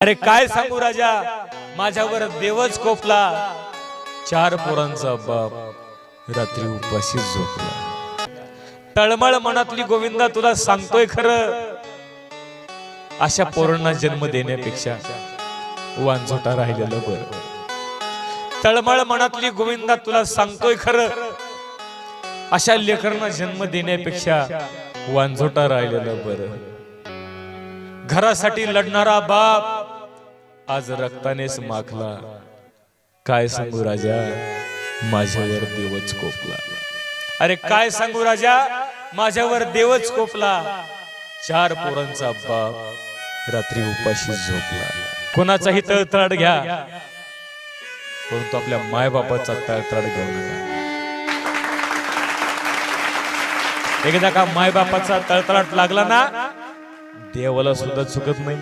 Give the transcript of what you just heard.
अरे काय सांगू राजा, माझ्यावर देवच कोपला। 4 पोरांचा बाप रात्री उपाशीच झोपला। तळमळ मनातली गोविंदा तुला सांगतोय खरं, अशा पोरांना जन्म देण्यापेक्षा वांझोटा राहिलेलं बरं। तळमळ मनातली गोविंदा तुला सांगतोय खरं, अशा लेकरांना जन्म देण्यापेक्षा वांझोटा राहिलेलं बरं। घरासाठी लढणारा बाप आज रक्तानेच माखला। काय सांगू राजा, माझ्यावर देवच कोपला। अरे काय सांगू राजा, माझ्यावर देवच कोपला। 4 पोरांचा बाप रात्री उपाशी झोपला। कोणाचाही तळतळाट घ्या, परंतु आपल्या मायबापाचा तळतळाट घेऊ नका। एकदा का मायबापाचा तळतळाट लागला ना, देवाला सुद्धा चुकत नाही।